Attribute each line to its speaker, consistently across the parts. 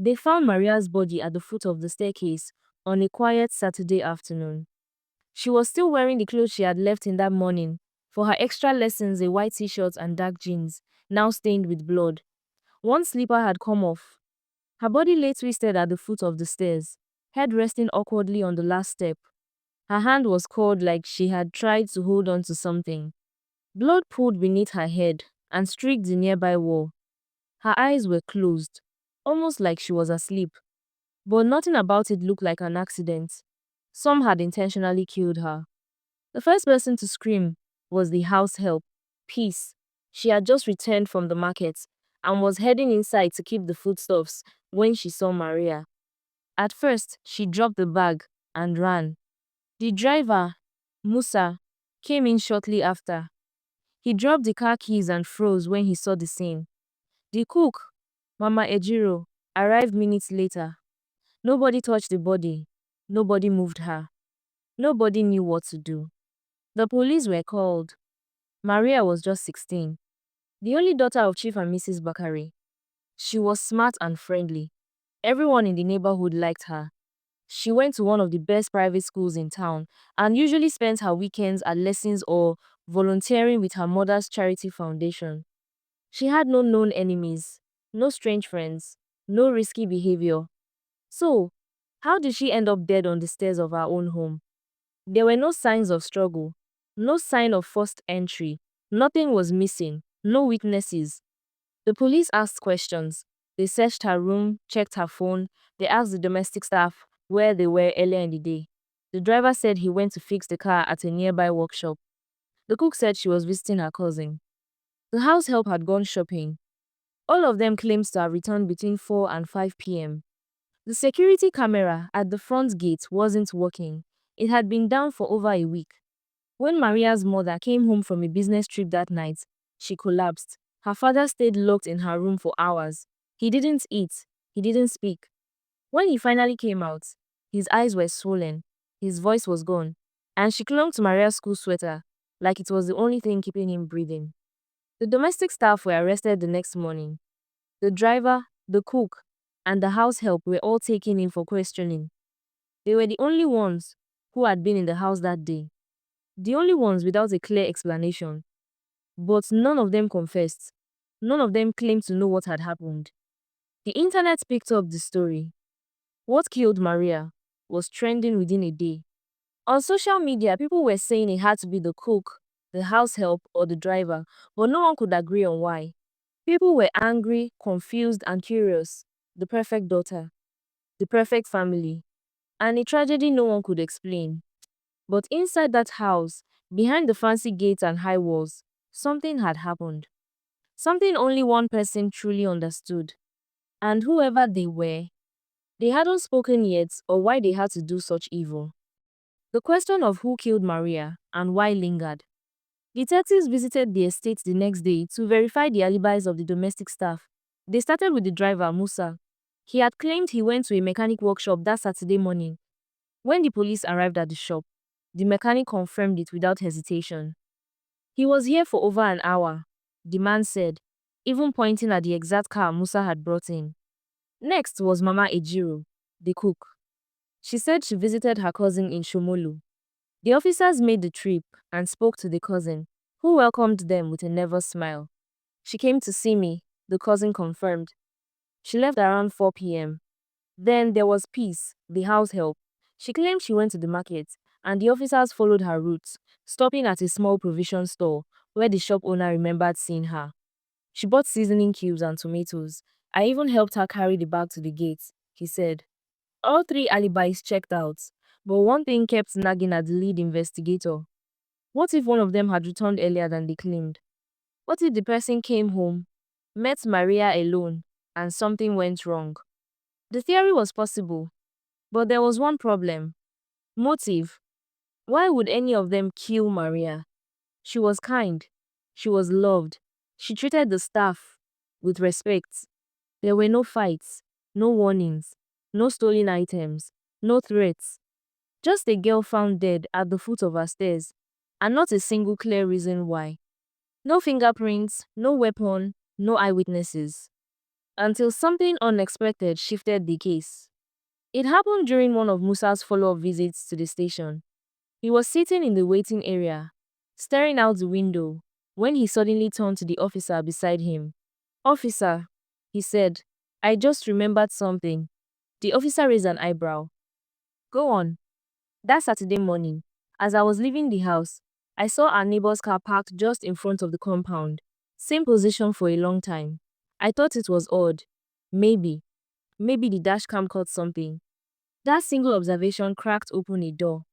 Speaker 1: They found Maria's body at the foot of the staircase on a quiet Saturday afternoon. She was still wearing the clothes she had left in that morning. For her extra lessons, a white t-shirt and dark jeans, now stained with blood. One slipper had come off. Her body lay twisted at the foot of the stairs, head resting awkwardly on the last step. Her hand was cold like she had tried to hold on to something. Blood pooled beneath her head and streaked the nearby wall. Her eyes were closed, almost like she was asleep. But nothing about it looked like an accident. Some had intentionally killed her. The first person to scream was the house help, Peace. She had just returned from the market and was heading inside to keep the foodstuffs when she saw Maria. At first, she dropped the bag and ran. The driver, Musa, came in shortly after. He dropped the car keys and froze when he saw the scene. The cook, Mama Ejiro, arrived minutes later. Nobody touched the body. Nobody moved her. Nobody knew what to do. The police were called. Maria was just 16, the only daughter of Chief and Mrs. Bakari. She was smart and friendly. Everyone in the neighborhood liked her. She went to one of the best private schools in town and usually spent her weekends at lessons or volunteering with her mother's charity foundation. She had no known enemies, no strange friends, no risky behavior. So, how did she end up dead on the stairs of her own home? There were no signs of struggle, no sign of forced entry, nothing was missing, no witnesses. The police asked questions. They searched her room, checked her phone, they asked the domestic staff where they were earlier in the day. The driver said he went to fix the car at a nearby workshop. The cook said she was visiting her cousin. The house help had gone shopping. All of them claimed to have returned between 4 and 5 p.m. The security camera at the front gate wasn't working. It had been down for over a week. When Maria's mother came home from a business trip that night, she collapsed. Her father stayed locked in her room for hours. He didn't eat. He didn't speak. When he finally came out, his eyes were swollen. His voice was gone. And she clung to Maria's school sweater like it was the only thing keeping him breathing. The domestic staff were arrested the next morning. The driver, the cook, and the house help were all taken in for questioning. They were the only ones who had been in the house that day. The only ones without a clear explanation. But none of them confessed. None of them claimed to know what had happened. The internet picked up the story. What killed Maria was trending within a day. On social media, people were saying it had to be the cook, the house help, or the driver, but no one could agree on why. People were angry, confused, and curious. The perfect daughter, the perfect family, and a tragedy no one could explain. But inside that house, behind the fancy gates and high walls, something had happened. Something only one person truly understood. And whoever they were, they hadn't spoken yet or why they had to do such evil. The question of who killed Maria and why lingered. Detectives visited the estate the next day to verify the alibis of the domestic staff. They started with the driver, Musa. He had claimed he went to a mechanic workshop that Saturday morning. When the police arrived at the shop, the mechanic confirmed it without hesitation. He was here for over an hour, the man said, even pointing at the exact car Musa had brought in. Next was Mama Ejiro, the cook. She said she visited her cousin in Shomolu. The officers made the trip and spoke to the cousin, who welcomed them with a nervous smile. She came to see me, the cousin confirmed. She left around 4 p.m. Then there was Peace, the house help. She claimed she went to the market, and the officers followed her route, stopping at a small provision store where the shop owner remembered seeing her. She bought seasoning cubes and tomatoes. I even helped her carry the bag to the gate, he said. All three alibis checked out, but one thing kept nagging at the lead investigator. What if one of them had returned earlier than they claimed? What if the person came home, met Maria alone, and something went wrong? The theory was possible, but there was one problem. Motive. Why would any of them kill Maria? She was kind. She was loved. She treated the staff with respect. There were no fights, no warnings, no stolen items, no threats. Just a girl found dead at the foot of her stairs, and not a single clear reason why. No fingerprints, no weapon, no eyewitnesses. until something unexpected shifted the case. It happened during one of Musa's follow-up visits to the station. He was sitting in the waiting area, staring out the window, when he suddenly turned to the officer beside him. "Officer," he said, "I just remembered something." The officer raised an eyebrow. "Go on." "That Saturday morning, as I was leaving the house, I saw our neighbor's car parked just in front of the compound. Same position for a long time. I thought it was odd. Maybe, maybe the dashcam caught something." That single observation cracked open a door.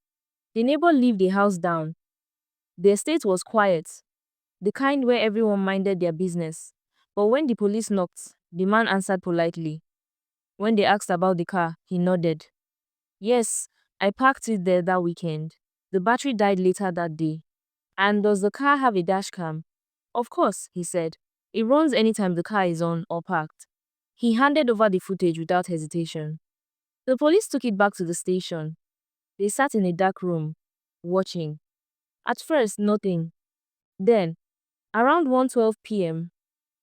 Speaker 1: The neighbor lived a house down. The estate was quiet, the kind where everyone minded their business. But when the police knocked, the man answered politely. When they asked about the car, he nodded. "Yes, I parked it there that weekend. The battery died later that day." "And does the car have a dashcam?" "Of course," he said. "It runs anytime the car is on or parked." He handed over the footage without hesitation. The police took it back to the station. They sat in a dark room, watching. At first, nothing. Then, around 1:12 p.m.,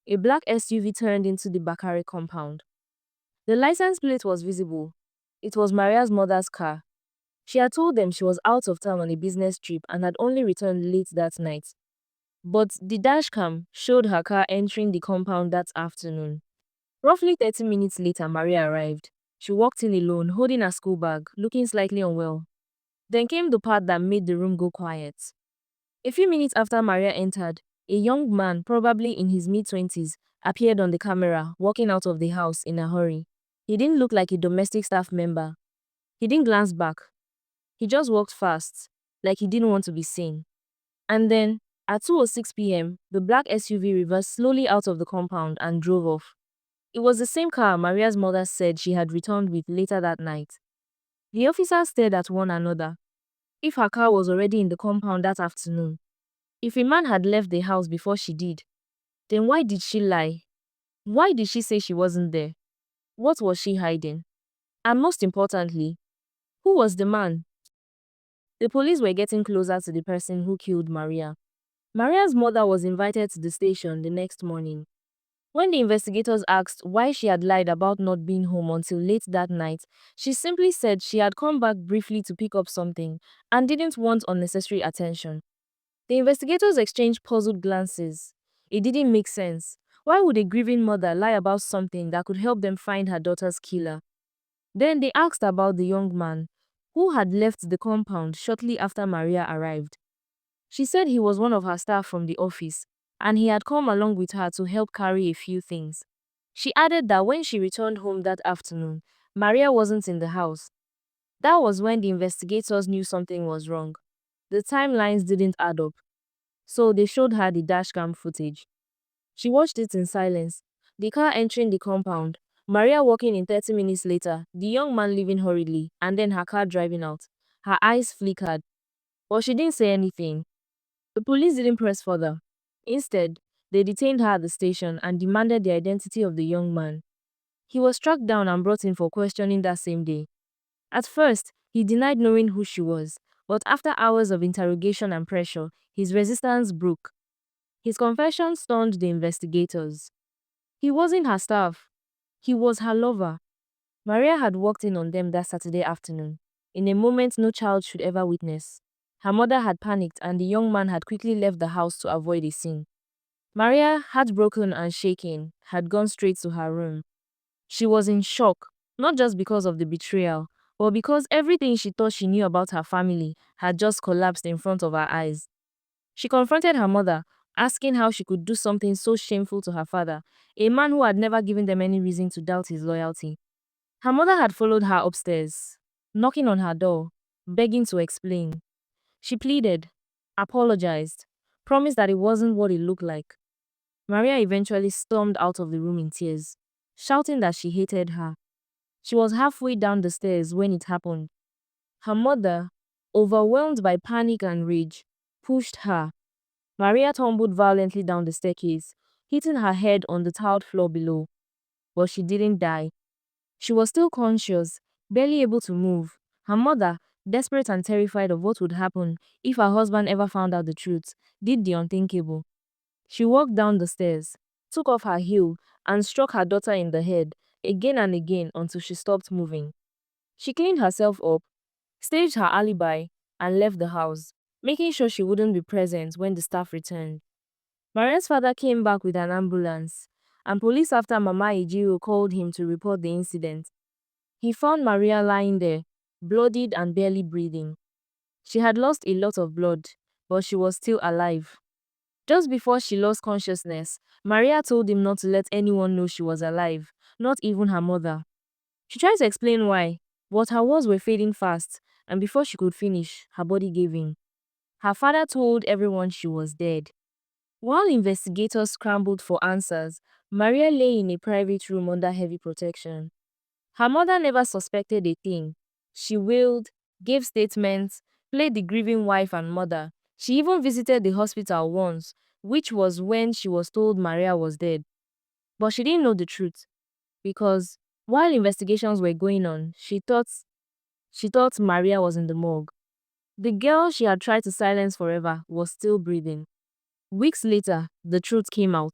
Speaker 1: a black SUV turned into the Bakare compound. The license plate was visible. It was Maria's mother's car. She had told them she was out of town on a business trip and had only returned late that night. But the dashcam showed her car entering the compound that afternoon. Roughly 30 minutes later, Maria arrived. She walked in alone, holding her school bag, looking slightly unwell. Then came the part that made the room go quiet. A few minutes after Maria entered, a young man, probably in his mid-20s, appeared on the camera, walking out of the house in a hurry. He didn't look like a domestic staff member. He didn't glance back. He just walked fast, like he didn't want to be seen. And then, at 2:06 p.m., the black SUV reversed slowly out of the compound and drove off. It was the same car Maria's mother said she had returned with later that night. The officers stared at one another. If her car was already in the compound that afternoon, if a man had left the house before she did, then why did she lie? Why did she say she wasn't there? What was she hiding? And most importantly, who was the man? The police were getting closer to the person who killed Maria. Maria's mother was invited to the station the next morning. When the investigators asked why she had lied about not being home until late that night, she simply said she had come back briefly to pick up something and didn't want unnecessary attention. The investigators exchanged puzzled glances. It didn't make sense. Why would a grieving mother lie about something that could help them find her daughter's killer? Then they asked about the young man, who had left the compound shortly after Maria arrived. She said he was one of her staff from the office, and he had come along with her to help carry a few things. She added that when she returned home that afternoon, Maria wasn't in the house. That was when the investigators knew something was wrong. The timelines didn't add up. So they showed her the dashcam footage. She watched it in silence. The car entering the compound, Maria walking in 30 minutes later, the young man leaving hurriedly, and then her car driving out. Her eyes flickered, but she didn't say anything. The police didn't press further. Instead, they detained her at the station and demanded the identity of the young man. He was tracked down and brought in for questioning that same day. At first, he denied knowing who she was, but after hours of interrogation and pressure, his resistance broke. His confession stunned the investigators. He wasn't her staff. He was her lover. Maria had walked in on them that Saturday afternoon, in a moment no child should ever witness. Her mother had panicked and the young man had quickly left the house to avoid a scene. Maria, heartbroken and shaking, had gone straight to her room. She was in shock, not just because of the betrayal, but because everything she thought she knew about her family had just collapsed in front of her eyes. She confronted her mother, asking how she could do something so shameful to her father, a man who had never given them any reason to doubt his loyalty. Her mother had followed her upstairs, knocking on her door, begging to explain. She pleaded, apologized, promised that it wasn't what it looked like. Maria eventually stormed out of the room in tears, shouting that she hated her. She was halfway down the stairs when it happened. Her mother, overwhelmed by panic and rage, pushed her. Maria tumbled violently down the staircase, hitting her head on the tiled floor below. But she didn't die. She was still conscious, barely able to move. Her mother, desperate and terrified of what would happen if her husband ever found out the truth, did the unthinkable. She walked down the stairs, took off her heel, and struck her daughter in the head again and again until she stopped moving. She cleaned herself up, staged her alibi, and left the house, making sure she wouldn't be present when the staff returned. Maria's father came back with an ambulance, and police after Mama Ejiro called him to report the incident. He found Maria lying there, bloodied and barely breathing. She had lost a lot of blood, but she was still alive. Just before she lost consciousness, Maria told him not to let anyone know she was alive, not even her mother. She tried to explain why, but her words were fading fast, and before she could finish, her body gave in. Her father told everyone she was dead. While investigators scrambled for answers, Maria lay in a private room under heavy protection. Her mother never suspected a thing. She wailed, gave statements, played the grieving wife and mother. She even visited the hospital once, which was when she was told Maria was dead. But she didn't know the truth, because while investigations were going on, she thought Maria was in the morgue. The girl she had tried to silence forever was still breathing. Weeks later, the truth came out.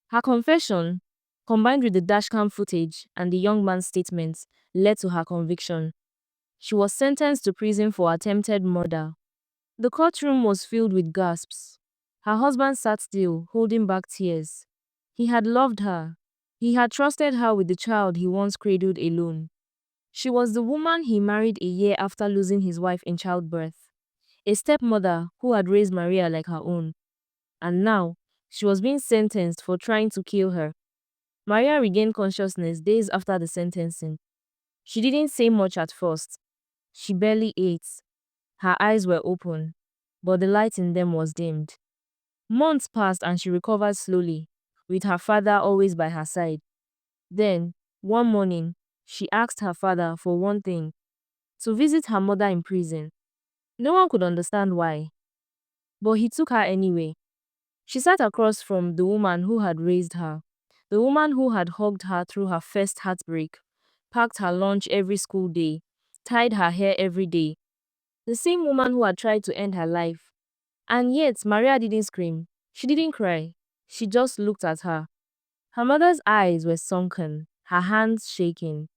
Speaker 1: Her confession, combined with the dashcam footage and the young man's statements, led to her conviction. She was sentenced to prison for attempted murder. The courtroom was filled with gasps. Her husband sat still, holding back tears. He had loved her. He had trusted her with the child he once cradled alone. She was the woman he married a year after losing his wife in childbirth, a stepmother who had raised Maria like her own. And now, she was being sentenced for trying to kill her. Maria regained consciousness days after the sentencing. She didn't say much at first. She barely ate. Her eyes were open, but the light in them was dimmed. Months passed and she recovered slowly, with her father always by her side. Then, one morning, she asked her father for one thing: to visit her mother in prison. No one could understand why, but he took her anyway. She sat across from the woman who had raised her, the woman who had hugged her through her first heartbreak, packed her lunch every school day, tied her hair every day, the same woman who had tried to end her life. And yet, Maria didn't scream. She didn't cry. She just looked at her. Her mother's eyes were sunken, her hands shaking.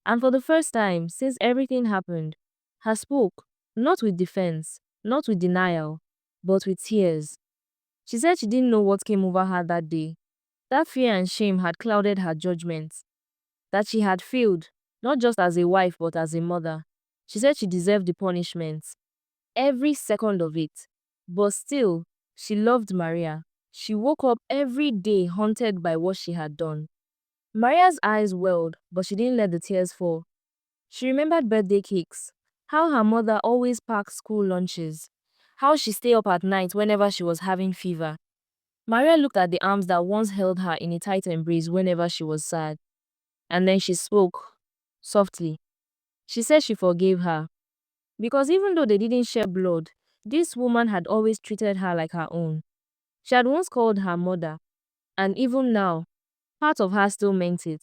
Speaker 1: And for the first time since everything happened, her spoke, not with defense, not with denial, but with tears. She said she didn't know what came over her that day. That fear and shame had clouded her judgment. That she had failed, not just as a wife but as a mother. She said she deserved the punishment, every second of it. But still, she loved Maria. She woke up every day haunted by what she had done. Maria's eyes welled, but she didn't let the tears fall. She remembered birthday cakes, how her mother always packed school lunches, how she stayed up at night whenever she was having fever. Maria looked at the arms that once held her in a tight embrace whenever she was sad. And then she spoke, softly. She said she forgave her. Because even though they didn't share blood, this woman had always treated her like her own. She had once called her mother, and even now, part of her still meant it.